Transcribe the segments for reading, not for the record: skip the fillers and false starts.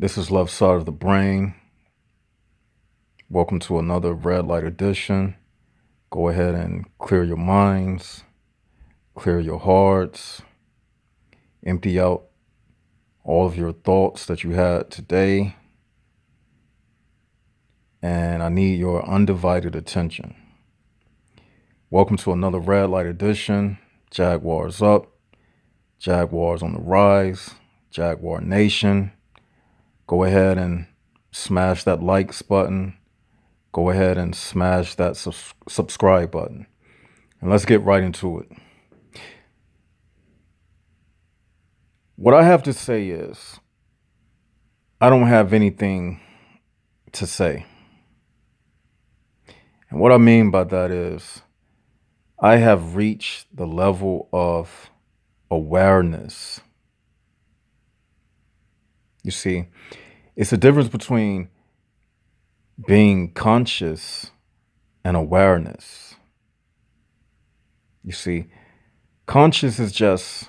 This is Left Side of the Brain. Welcome to another red light edition. Go ahead and clear your minds, clear your hearts, empty out all of your thoughts that you had today. And I need your undivided attention. Welcome to another red light edition. Jaguars up, Jaguars on the rise, Jaguar Nation. Go ahead and smash that likes button. Go ahead and smash that subscribe button. And let's get right into it. What I have to say is, I don't have anything to say. And what I mean by that is, I have reached the level of awareness. You see, it's a difference between being conscious and awareness. You see, conscious is just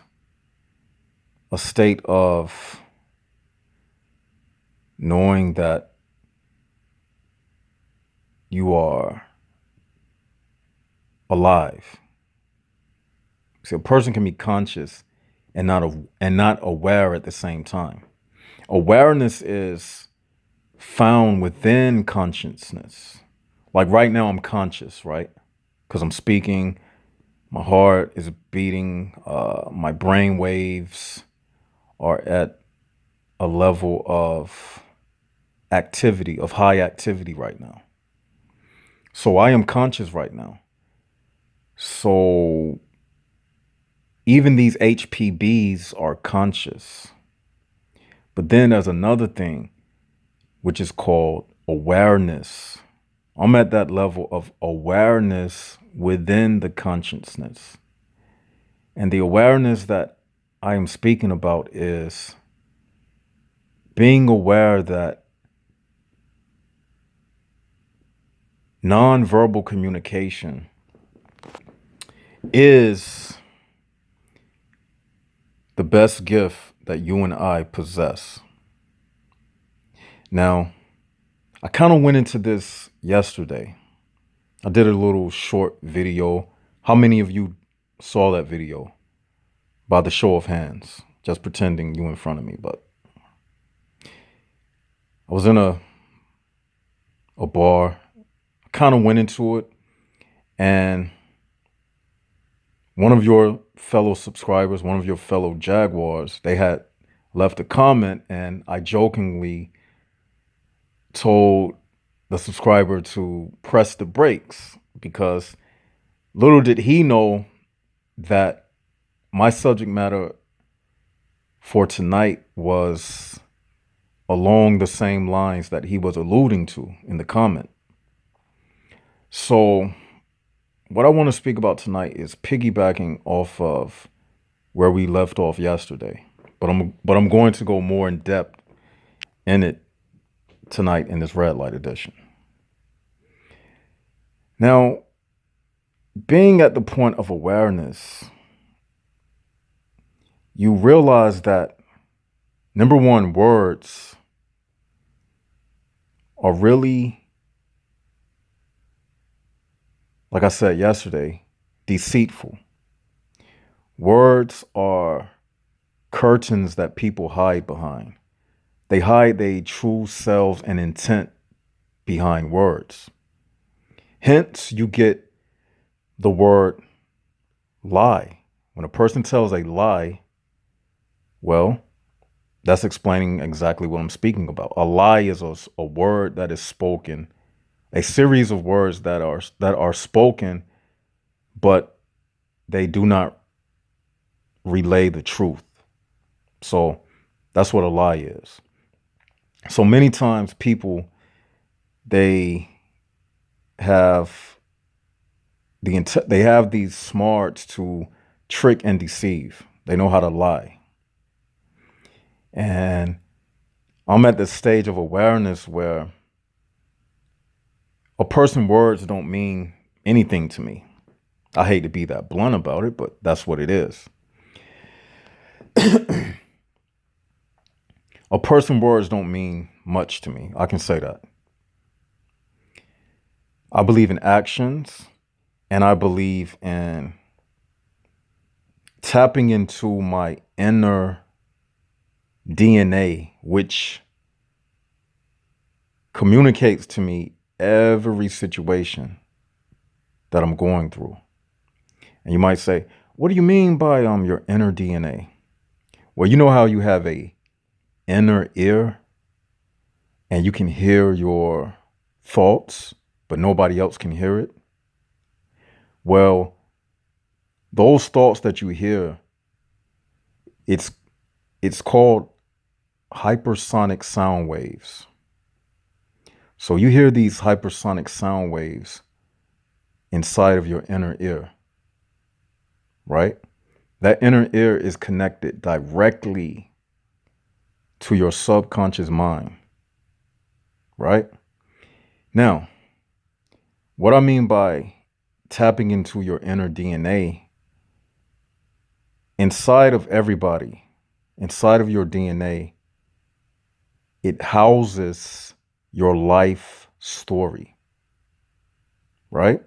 a state of knowing that you are alive. See, a person can be conscious and not aware at the same time. Awareness is found within consciousness. Like right now, I'm conscious, right? Because I'm speaking, my heart is beating, my brain waves are at a level of activity, of high activity right now. So I am conscious right now. So even these HPBs are conscious. But then there's another thing, which is called awareness. I'm at that level of awareness within the consciousness. And the awareness that I am speaking about is being aware that nonverbal communication is the best gift that you and I possess. Now, I kind of went into this yesterday. I did a little short video. How many of you saw that video? By the show of hands, just pretending you in front of me. But I was in a bar, kind of went into it, and one of your fellow subscribers, one of your fellow Jaguars, they had left a comment, and I jokingly told the subscriber to press the brakes, because little did he know that my subject matter for tonight was along the same lines that he was alluding to in the comment. So what I want to speak about tonight is piggybacking off of where we left off yesterday. But I'm going to go more in depth in it tonight in this red light edition. Now, being at the point of awareness, you realize that, number one, words are really, like I said yesterday, deceitful. Words are curtains that people hide behind. They hide their true selves and intent behind words. Hence, you get the word lie. When a person tells a lie, well, that's explaining exactly what I'm speaking about. A lie is a word that is spoken, a series of words that are spoken, but they do not relay the truth. So that's what a lie is. So many times people, they have these smarts to trick and deceive. They know how to lie. And I'm at this stage of awareness where a person's words don't mean anything to me. I hate to be that blunt about it, but that's what it is. A person's words don't mean much to me. I can say that. I believe in actions, and I believe in tapping into my inner DNA, which communicates to me every situation that I'm going through. And you might say, what do you mean by your inner DNA? Well, you know how you have a inner ear and you can hear your thoughts, but nobody else can hear it? Well, those thoughts that you hear, it's called hypersonic sound waves. So you hear these hypersonic sound waves inside of your inner ear, right? That inner ear is connected directly to your subconscious mind, right? Now, what I mean by tapping into your inner DNA, inside of everybody, inside of your DNA, it houses your life story, right?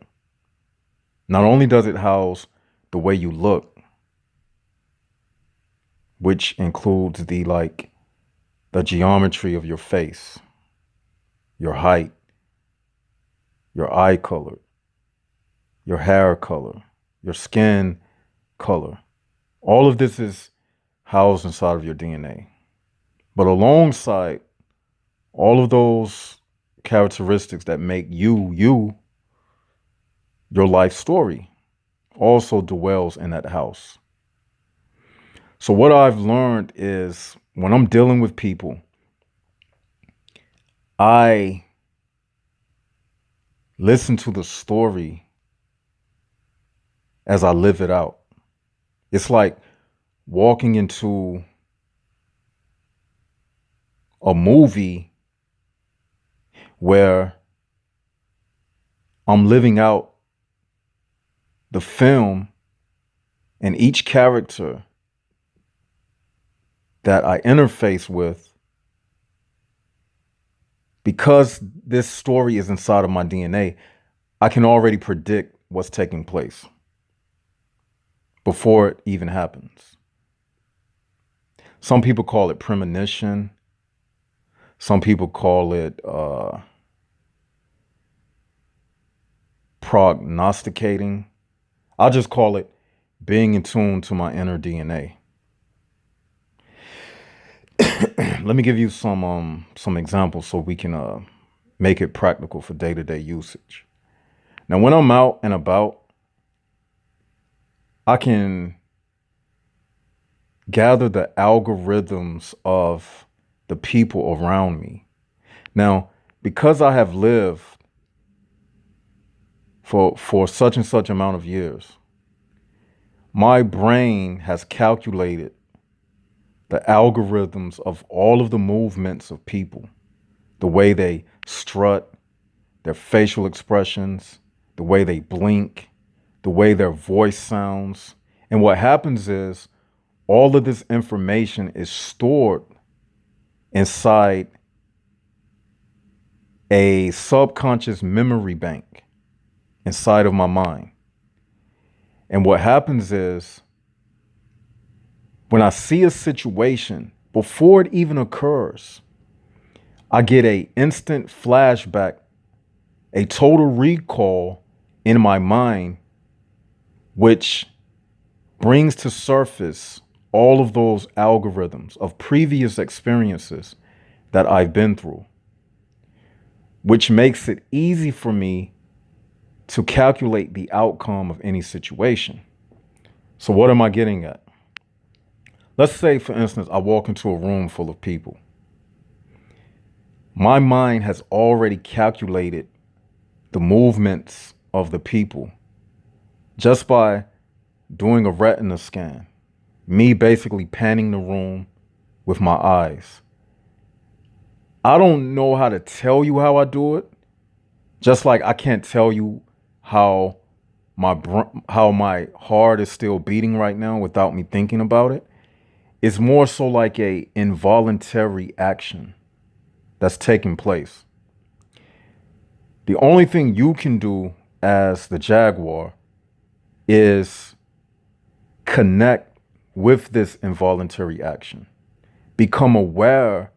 Not only does it house the way you look, which includes the geometry of your face, your height, your eye color, your hair color, your skin color. All of this is housed inside of your DNA. But alongside all of those characteristics that make you, your life story also dwells in that house. So what I've learned is when I'm dealing with people, I listen to the story as I live it out. It's like walking into a movie where I'm living out the film, and each character that I interface with, because this story is inside of my DNA, I can already predict what's taking place before it even happens. Some people call it premonition. Some people call it prognosticating. I'll just call it being in tune to my inner DNA. Let me give you some examples so we can make it practical for day-to-day usage. Now, when I'm out and about, I can gather the algorithms of the people around me. Now, because I have lived for such and such amount of years, my brain has calculated the algorithms of all of the movements of people, the way they strut, their facial expressions, the way they blink, the way their voice sounds. And what happens is all of this information is stored inside a subconscious memory bank inside of my mind. And what happens is when I see a situation, before it even occurs, I get an instant flashback, a total recall in my mind, which brings to surface all of those algorithms of previous experiences that I've been through, which makes it easy for me to calculate the outcome of any situation. So what am I getting at? Let's say, for instance, I walk into a room full of people. My mind has already calculated the movements of the people just by doing a retina scan, me basically panning the room with my eyes. I don't know how to tell you how I do it, just like I can't tell you how my heart is still beating right now without me thinking about it. It's more so like a involuntary action that's taking place. The only thing you can do as the Jaguar is connect with this involuntary action. Become aware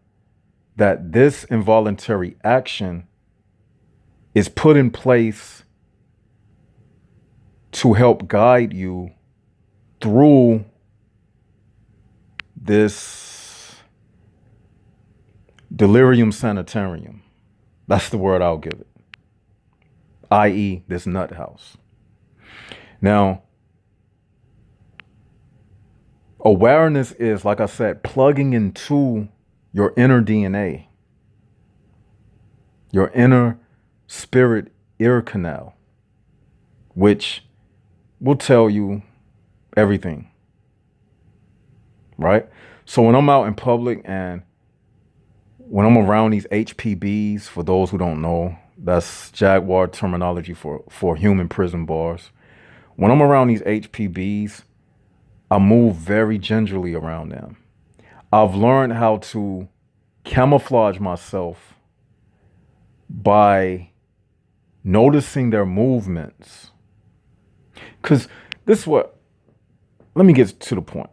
that this involuntary action is put in place to help guide you through this delirium sanitarium. That's the word I'll give it, i.e., this nut house. Now, awareness is, like I said, plugging into your inner DNA, your inner spirit ear canal, which will tell you everything, right? So when I'm out in public and when I'm around these HPBs, for those who don't know, that's Jaguar terminology for human prison bars. When I'm around these HPBs, I move very gingerly around them. I've learned how to camouflage myself by noticing their movements. Because this is what, let me get to the point.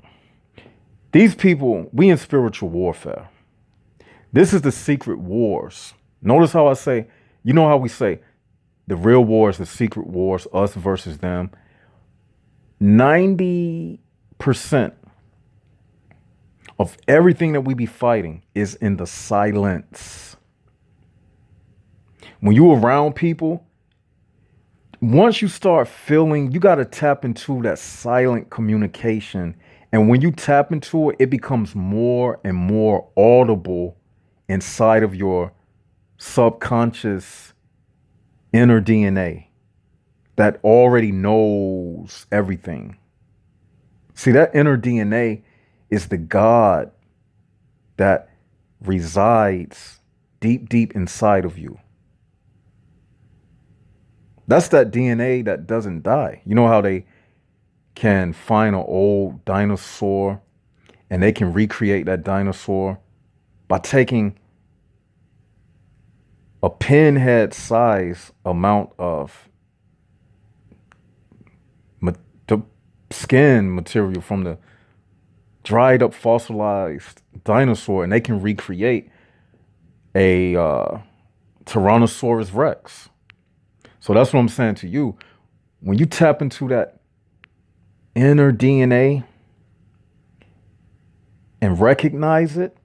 These people, we in spiritual warfare. This is the secret wars. Notice how I say, you know how we say the real war is the secret wars, us versus them. 90% of everything that we be fighting is in the silence. When you're around people, once you start feeling, you got to tap into that silent communication. And when you tap into it, it becomes more and more audible inside of your subconscious inner DNA that already knows everything. See, that inner DNA is the God that resides deep, deep inside of you. That's that DNA that doesn't die. You know how they can find an old dinosaur and they can recreate that dinosaur by taking a pinhead size amount of skin material from the dried up fossilized dinosaur, and they can recreate a Tyrannosaurus Rex. So that's what I'm saying to you. When you tap into that inner DNA and recognize it,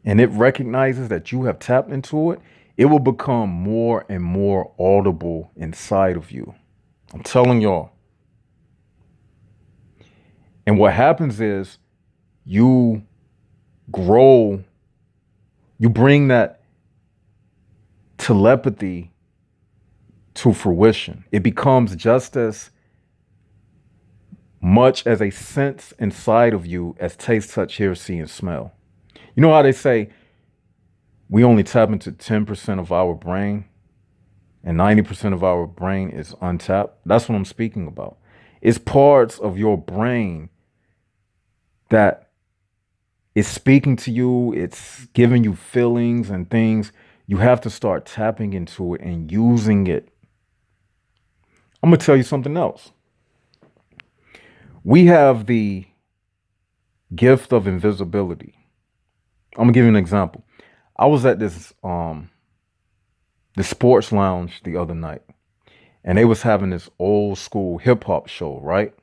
and it recognizes that you have tapped into it, it will become more and more audible inside of you. I'm telling y'all. And what happens is you grow, you bring that telepathy to fruition. It becomes just as much as a sense inside of you as taste, touch, hear, see, and smell. You know how they say we only tap into 10% of our brain and 90% of our brain is untapped? That's what I'm speaking about. It's parts of your brain that is speaking to you. It's giving you feelings and things. You have to start tapping into it and using it. I'm going to tell you something else. We have the gift of invisibility. I'm going to give you an example. I was at this sports lounge the other night, and they was having this old school hip hop show, right?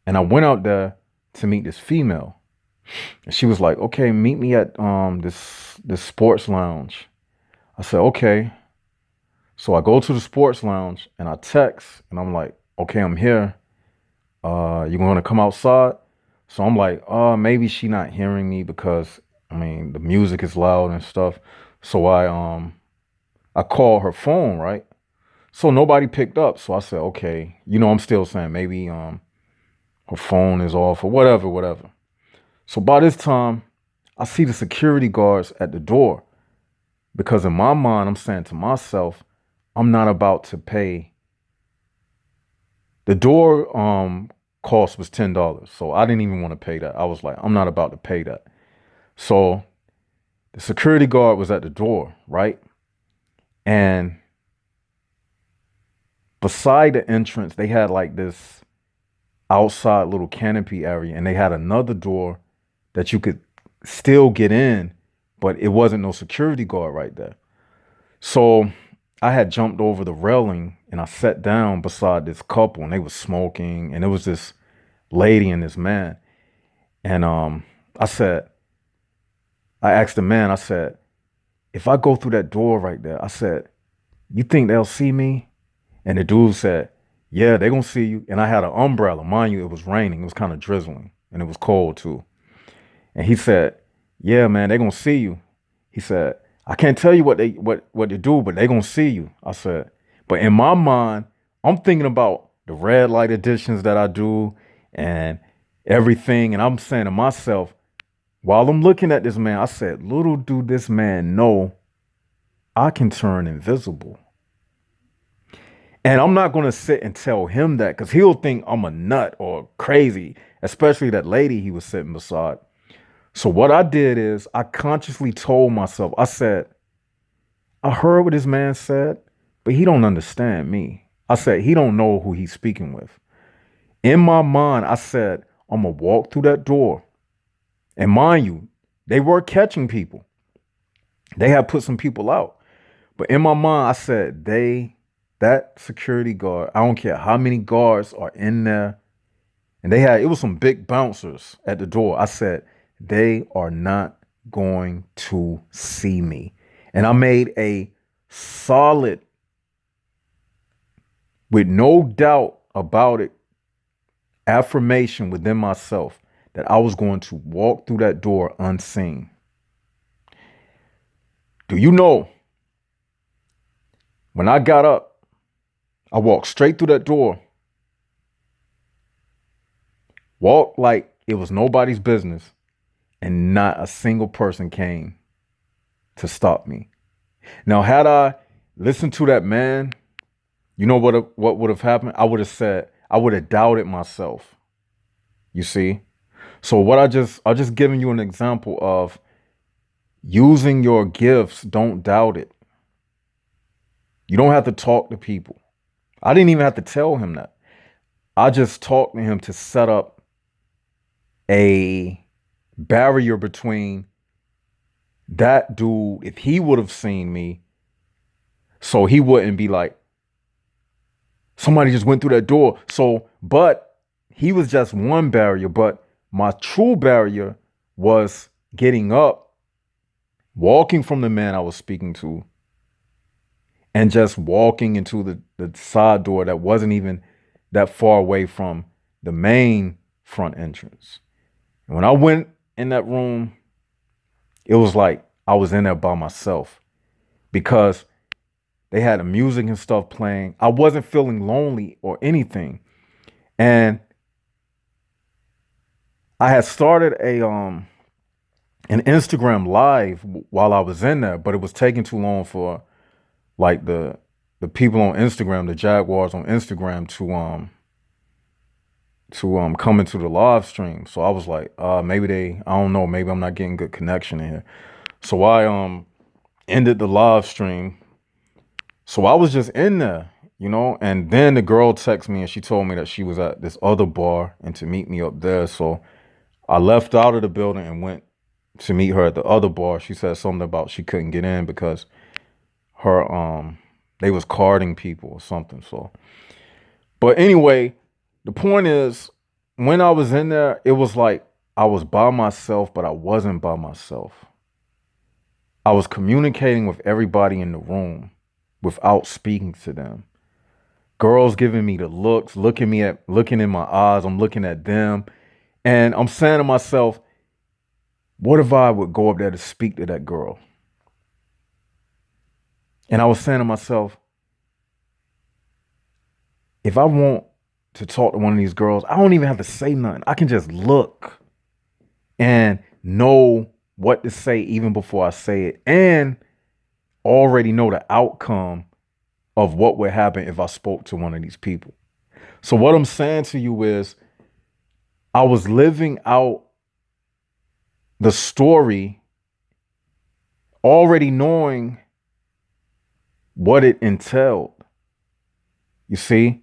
And I went out there to meet this female. And she was like, okay, meet me at this sports lounge. I said, okay. So I go to the sports lounge and I text and I'm like, okay, I'm here. You going to come outside? So I'm like, maybe she not hearing me because I mean the music is loud and stuff. So I called her phone, right? So nobody picked up. So I said, okay, I'm still saying maybe her phone is off or whatever. So by this time, I see the security guards at the door because in my mind, I'm saying to myself, I'm not about to pay. The door cost was $10. So I didn't even want to pay that. I was like, I'm not about to pay that. So the security guard was at the door, right? And beside the entrance, they had like this outside little canopy area, and they had another door that you could still get in, but it wasn't no security guard right there. So I had jumped over the railing and I sat down beside this couple, and they was smoking, and it was this lady and this man. And I said, I asked the man, I said, if I go through that door right there, I said, you think they'll see me? And the dude said, yeah, they're gonna see you. And I had an umbrella. Mind you, it was raining, it was kind of drizzling, and it was cold too. And he said, yeah, man, they're gonna see you. He said, I can't tell you what they do, but they're gonna see you. I said, but in my mind, I'm thinking about the red light editions that I do and everything. And I'm saying to myself, while I'm looking at this man, I said, little do this man know I can turn invisible. And I'm not going to sit and tell him that, because he'll think I'm a nut or crazy, especially that lady he was sitting beside. So what I did is I consciously told myself, I said, I heard what this man said, but he don't understand me. I said, he don't know who he's speaking with. In my mind, I said, I'm going to walk through that door. And mind you, they were catching people. They had put some people out. But in my mind, I said, that security guard, I don't care how many guards are in there. And it was some big bouncers at the door. I said, they are not going to see me. And I made a solid, with no doubt about it, affirmation within myself that I was going to walk through that door unseen. Do you know, when I got up, I walked straight through that door, walked like it was nobody's business, and not a single person came to stop me. Now, had I listened to that man, you know what would have happened? I would have doubted myself. You see? So I just giving you an example of using your gifts. Don't doubt it. You don't have to talk to people. I didn't even have to tell him that. I just talked to him to set up a barrier between that dude, if he would have seen me, so he wouldn't be like, somebody just went through that door. So, but he was just one barrier. But my true barrier was getting up, walking from the man I was speaking to, and just walking into the side door that wasn't even that far away from the main front entrance. And when I went in that room, it was like I was in there by myself, because they had the music and stuff playing. I wasn't feeling lonely or anything. And I had started an Instagram live while I was in there, but it was taking too long for like the people on Instagram, the Jaguars on Instagram, to come into the live stream. So I was like, maybe I don't know, maybe I'm not getting good connection in here. So I ended the live stream. So I was just in there, and then the girl texted me and she told me that she was at this other bar and to meet me up there. So I left out of the building and went to meet her at the other bar. She said something about she couldn't get in because they was carding people or something. So, but anyway, the point is, when I was in there, it was like I was by myself, but I wasn't by myself. I was communicating with everybody in the room without speaking to them. Girls giving me the looks, looking in my eyes. I'm looking at them, and I'm saying to myself, what if I would go up there to speak to that girl? And I was saying to myself, if I want to talk to one of these girls, I don't even have to say nothing. I can just look and know what to say even before I say it, and already know the outcome of what would happen if I spoke to one of these people. So what I'm saying to you is, I was living out the story, already knowing what it entailed. You see?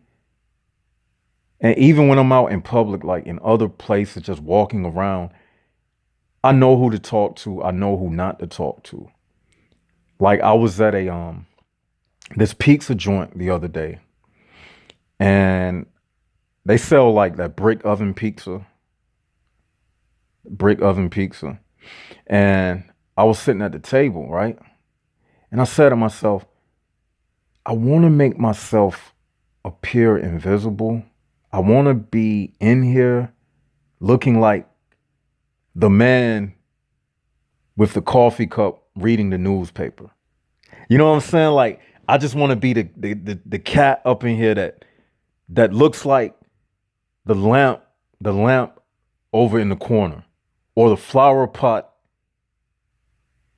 And even when I'm out in public, like in other places, just walking around, I know who to talk to. I know who not to talk to. Like I was at a this pizza joint the other day, and they sell like that brick oven pizza. And I was sitting at the table, right? And I said to myself, I want to make myself appear invisible. I want to be in here looking like the man with the coffee cup reading the newspaper. You know what I'm saying? Like I just want to be the cat up in here that looks like the lamp over in the corner, or the flower pot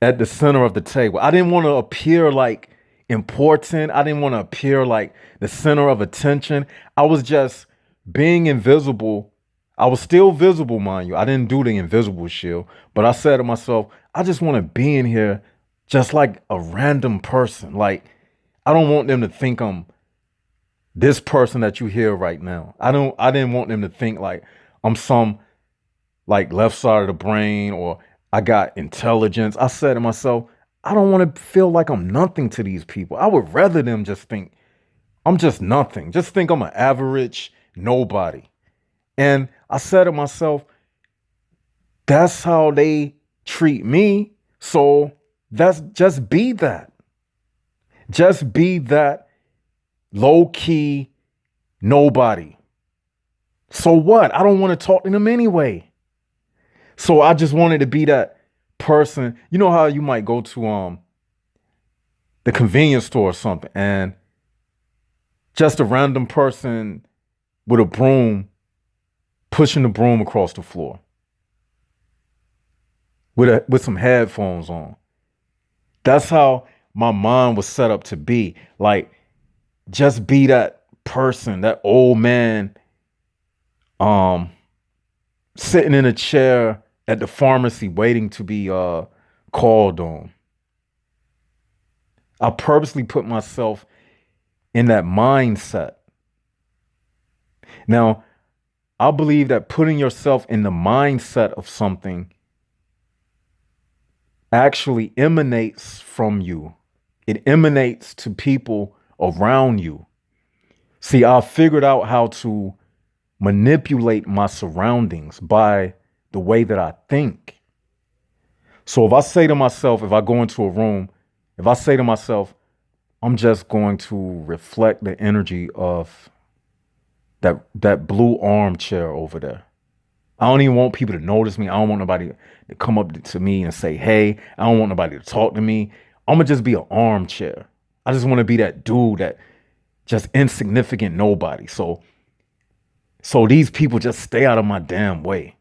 at the center of the table. I didn't want to appear like important. I didn't want to appear like the center of attention. I was just being invisible. I was still visible, mind you. I didn't do the invisible shield, but I said to myself, I just want to be in here just like a random person. Like, I don't want them to think I'm this person that you hear right now. I didn't want them to think like I'm some like left side of the brain, or I got intelligence. I said to myself, I don't want to feel like I'm nothing to these people. I would rather them just think I'm just nothing. Just think I'm an average nobody. And I said to myself, that's how they treat me. So that's just be that. Just be that low key nobody. So what? I don't want to talk to them anyway. So I just wanted to be that person. You know how you might go to the convenience store or something, and just a random person with a broom pushing the broom across the floor with some headphones on. That's how my mind was set up to be. Like, just be that person, that old man, um, sitting in a chair at the pharmacy waiting to be called on. I purposely put myself in that mindset. Now, I believe that putting yourself in the mindset of something actually emanates from you. It emanates to people around you. See, I figured out how to manipulate my surroundings by the way that I think. So if I say to myself, if I go into a room, if I say to myself, I'm just going to reflect the energy of that blue armchair over there. I don't even want people to notice me. I don't want nobody to come up to me and say, hey. I don't want nobody to talk to me. I'm going to just be an armchair. I just want to be that dude, that just insignificant nobody. So these people just stay out of my damn way.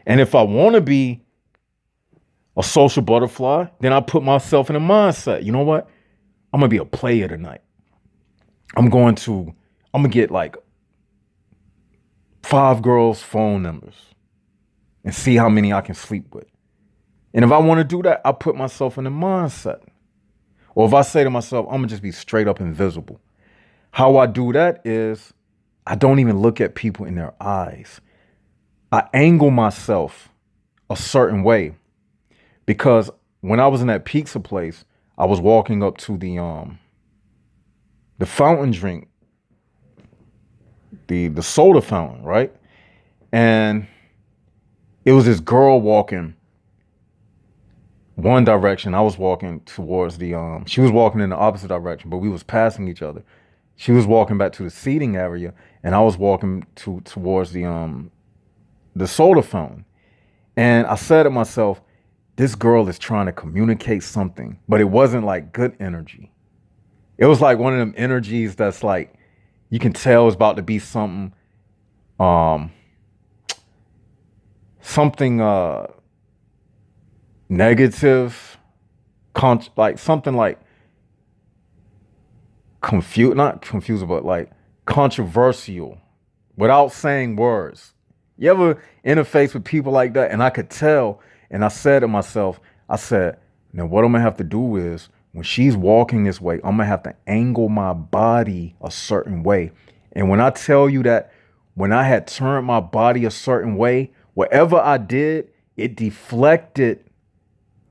And if I want to be a social butterfly, then I put myself in a mindset. You know what? I'm going to be a player tonight. I'm going to get like 5 girls' phone numbers and see how many I can sleep with. And if I want to do that, I put myself in a mindset. Or if I say to myself, I'm going to just be straight up invisible. How I do that is I don't even look at people in their eyes. I angle myself a certain way, because when I was in that pizza place, I was walking up to the fountain drink, the soda fountain, right? And it was this girl walking one direction. I was walking towards she was walking in the opposite direction, but we was passing each other. She was walking back to the seating area, and I was walking towards the soda fountain. And I said to myself, this girl is trying to communicate something, but it wasn't like good energy. It was like one of them energies that's like, you can tell it's about to be something, um, something negative, like something like not confused, but like controversial, without saying words. You ever interface with people like that? And I could tell, and I said to myself, I said, now what I'm gonna have to do is when she's walking this way, I'm gonna have to angle my body a certain way. And when I tell you that when I had turned my body a certain way, whatever I did, it deflected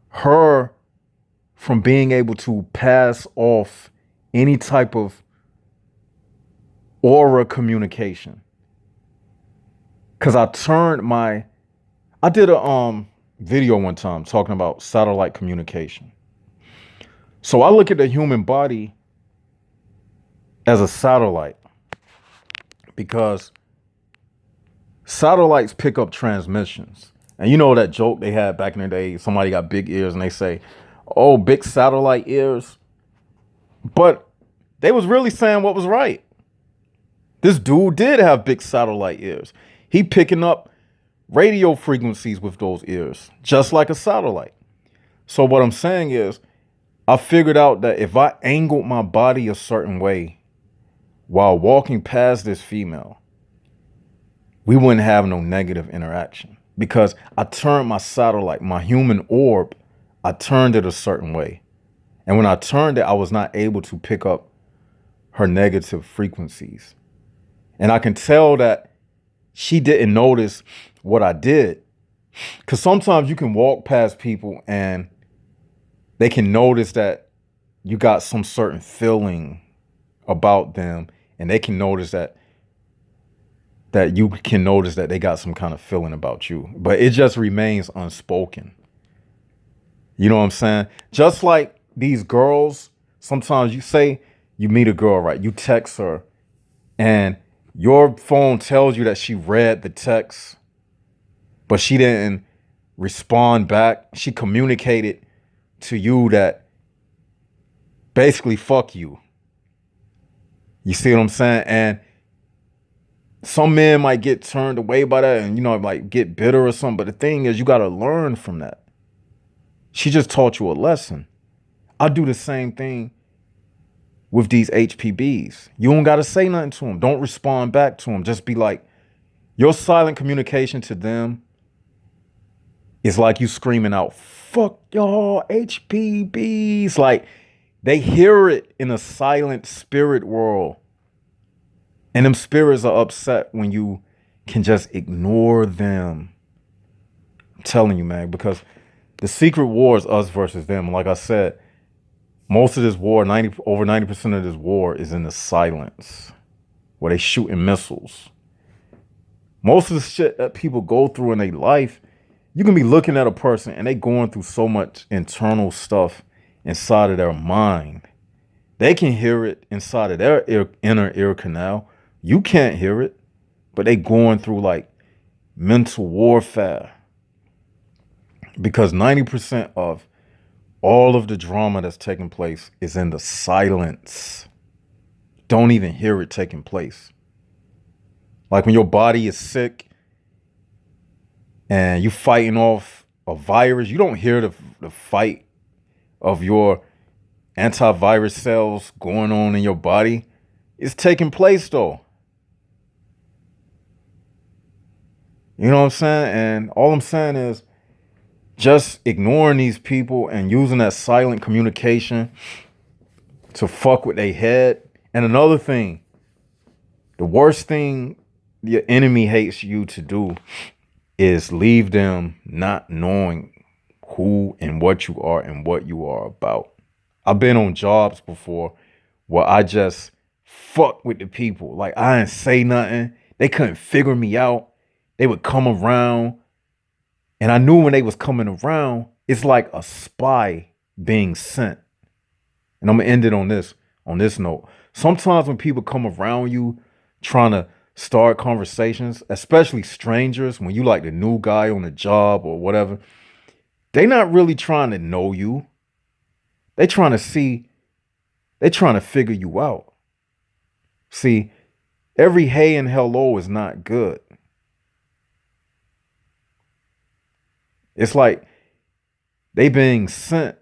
her from being able to pass off any type of aura communication. Cause I did a video one time talking about satellite communication. So I look at the human body as a satellite because satellites pick up transmissions. And you know that joke they had back in the day, somebody got big ears and they say, "Oh, big satellite ears." But they was really saying what was right. This dude did have big satellite ears. He picking up radio frequencies with those ears, just like a satellite. So what I'm saying is, I figured out that if I angled my body a certain way while walking past this female, we wouldn't have no negative interaction because I turned my satellite, my human orb, I turned it a certain way. And when I turned it, I was not able to pick up her negative frequencies. And I can tell that she didn't notice what I did. Because sometimes you can walk past people and they can notice that you got some certain feeling about them. And they can notice that you can notice that they got some kind of feeling about you. But it just remains unspoken. You know what I'm saying? Just like these girls, sometimes you say you meet a girl, right? You text her and your phone tells you that she read the text, but she didn't respond back. She communicated to you that basically fuck you. You see what I'm saying? And some men might get turned away by that and, like get bitter or something. But the thing is, you got to learn from that. She just taught you a lesson. I do the same thing with these HPBs. You don't got to say nothing to them. Don't respond back to them. Just be like, your silent communication to them is like you screaming out, fuck y'all, HPBs. Like they hear it in a silent spirit world. And them spirits are upset when you can just ignore them. I'm telling you, man, because the secret war is us versus them. Like I said, most of this war, over 90% of this war is in the silence where they shooting missiles. Most of the shit that people go through in their life, you can be looking at a person and they going through so much internal stuff inside of their mind. They can hear it inside of their inner ear canal. You can't hear it, but they going through like mental warfare. Because 90% of all of the drama that's taking place is in the silence. Don't even hear it taking place. Like when your body is sick and you fighting off a virus, you don't hear the fight of your antivirus cells going on in your body. It's taking place though. You know what I'm saying? And all I'm saying is just ignoring these people and using that silent communication to fuck with their head. And another thing, the worst thing your enemy hates you to do is leave them not knowing who and what you are and what you are about. I've been on jobs before where I just fuck with the people. Like I didn't say nothing. They couldn't figure me out. They would come around. And I knew when they was coming around, it's like a spy being sent. And I'm gonna end it on this note. Sometimes when people come around you trying to start conversations, especially strangers, when you like the new guy on the job or whatever, they not really trying to know you. They trying to figure you out. See, every hey and hello is not good. It's like they being sent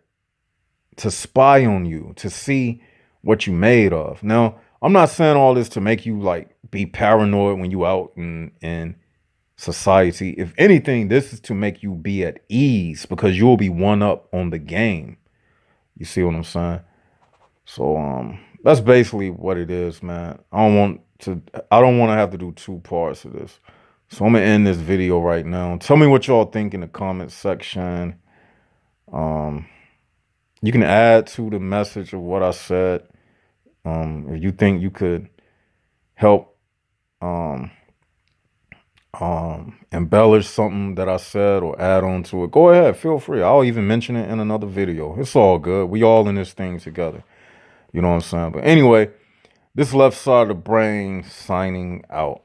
to spy on you, to see what you made of. Now, I'm not saying all this to make you like be paranoid when you out and society. If anything, this is to make you be at ease because you'll be one up on the game. You see what I'm saying? So that's basically what it is, man. I don't want to have to do two parts of this. So I'm gonna end this video right now. Tell me what y'all think in the comment section. Um you can add to the message of what I said. If you think you could help um embellish something that I said or add on to it, go ahead, feel free. I'll even mention it in another video. It's all good. We all in this thing together. You know what I'm saying? But anyway, this left side of the brain signing out.